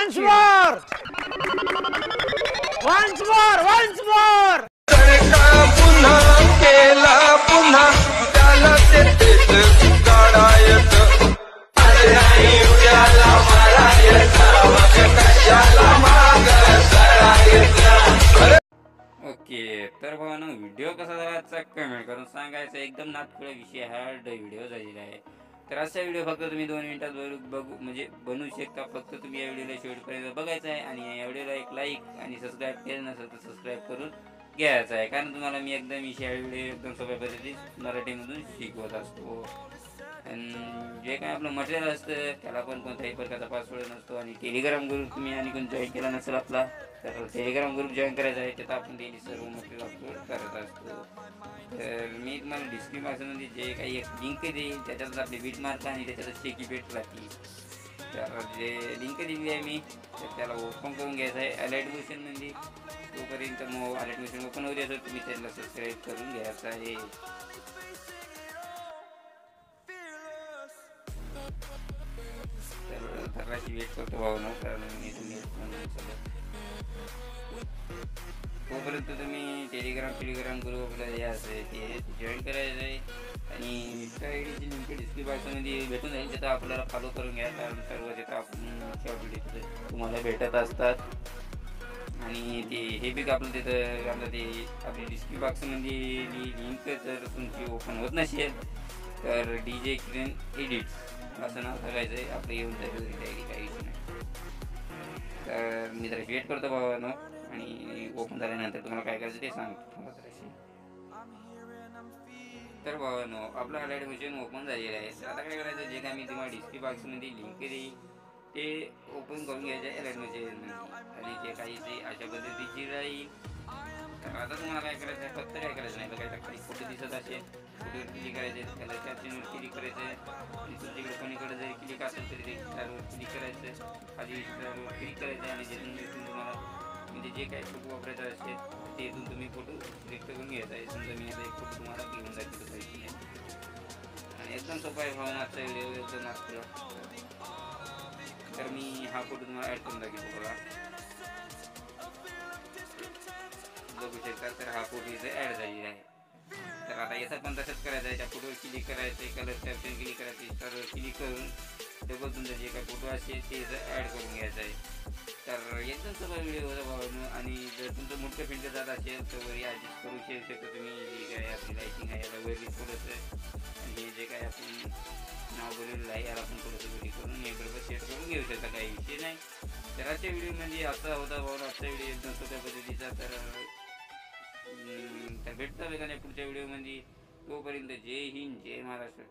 Once more! Once more! Once more! पुन्हा केला पुन्हा त्याला तेच काढायचं उद्याला ओके, तर भावांनो व्हिडिओ कसा झाला कमेंट करून सांगायचं. एकदम नाटकुळा विषय हार्ड व्हिडिओ झालेला आहे. तर असा व्हिडिओ फक्त तुम्ही 2 मिनिटात बघू म्हणजे बनवू शकता. फक्त तुम्ही या व्हिडिओला शेवटपर्यंत बघायचं आहे आणि या व्हिडिओला एक लाईक आणि सबस्क्राईब केलं नसेल तर सबस्क्राईब करून घ्यायचं आहे. कारण तुम्हाला मी एकदम विषय व्हिडिओ एकदम सोप्या पद्धतीत मराठीमधून शिकवत असतो. आणि जे काय आपलं मटेरियल असतं त्याला पण कोणत्याही प्रकारचा पासवर्ड नसतो. आणि टेलिग्राम ग्रुप तुम्ही आणि कोण जॉईन केला नसेल आपला तर टेलिग्राम ग्रुप जॉईन करायचा आहे. त्यात आपण डेली सर्व मटेरियल अपलोड करत असतो. तर मी तुम्हाला डिस्क्रिप्शनमध्ये जे काही एक लिंक देईल त्याच्यातच आपली बीट मार्क आणि त्याच्यातच शेकी भेट लागली. तर जे लिंक दिली आहे मी तर त्याला ओपन करून घ्यायचं आहे अलर्ट मोशनमध्ये. तोपर्यंत मग अलर्ट मोशन ओपन होऊ द्यायचं. तुम्ही त्याला सबस्क्राईब करून घ्यायचं आहे. तर धराची वेट करतो भावना कारण मी तुम्ही तोपर्यंत तुम्ही टेलिग्राम ग्रुपला हे असं ते जॉईन करायचं आहे. आणि इंस्टा आय डीची लिंक डिस्क्रिप्शनमध्ये भेटून जाईल. तिथं आपल्याला फॉलो करून घ्या कारण सर्व तिथं आपण शॉर्ट व्हिडिओ तुम्हाला भेटत असतात. आणि ते हे बी आपलं तिथं आपलं ते आपली डिस्क्रिप्शन बॉक्समध्ये लिंक जर तुमची ओपन होत नसेल तर DJ किरण एडिट्स असं नाव सांगायचं आहे. आपलं येऊन जाईल काही इश्यू नाही. तर मी जरा वेट करतो भावानो आणि ओपन झाल्यानंतर तुम्हाला काय करायचं ते सांगतो. तर भावानो आपलं अलर्ट मोशन ओपन झालेलं आहे. तर आता काय करायचं जे काय मी तुम्हाला डिस्क्रिप्शन बॉक्समध्ये लिंक देईल ते ओपन करून घ्यायचं आहे अलर्ट मोशनमध्ये. आणि जे काही ते अशा पद्धतीची राहील. तर आता तुम्हाला काय करायचं आहे फक्त काय करायचं नाही तर काय खाली फोटो दिसत असेल फोटोवर क्लिक करायचे त्याला कॅप्शनवर क्लिक करायचं आहे. आणि तुमच्याकडे कोणीकडे जरी क्लिक असेल तरी ते स्टारवर क्लिक करायचं खाली स्टारवर क्लिक करायचं आणि तिथून तुम्हाला म्हणजे जे काही फोटो वापरायचा असेल ते इथून तुम्ही फोटो सिलेक्ट करून घ्यायचा आहे. समजा मी आता एक फोटो तुम्हाला घेऊन जायचं पाहिजे आणि एकदम सोपा आहे भावना आजचा व्हिडिओ एकदम नाचतो. तर मी हा फोटो तुम्हाला ॲड करून दाखवतो बघा बघू शकता. तर हा फोटो इथे ॲड झालेला आहे. तर आता याचा पण तसंच करायचं आहे. त्या फोटोवर क्लिक करायचं कलर कॅप्शन क्लिक करायचं स्टारवर क्लिक करून डबल तुमचा जे काही फोटो असेल ते इथं ॲड करून घ्यायचं आहे. तर एकदम सोपा व्हिडिओ होता भावानो. आणि जर तुमचं मोठं फिल्ड जात असेल तर वरी ॲडजस्ट करू शकतो तुम्ही. जे काय आपली लाईटिंग आहे याला वरी थोडंसं आणि हे जे काय आपण नाव बोललेलं आहे याला आपण थोडंसं वरी करून हे बरोबर सेट करून घेऊ शकता काही विषय नाही. तर आजच्या व्हिडिओमध्ये असा होता भावानो आजचा व्हिडिओ एकदम सोप्या पद्धतीचा. तर भेटता वेगाने पुढच्या व्हिडिओमध्ये. तोपर्यंत जय हिंद जय महाराष्ट्र.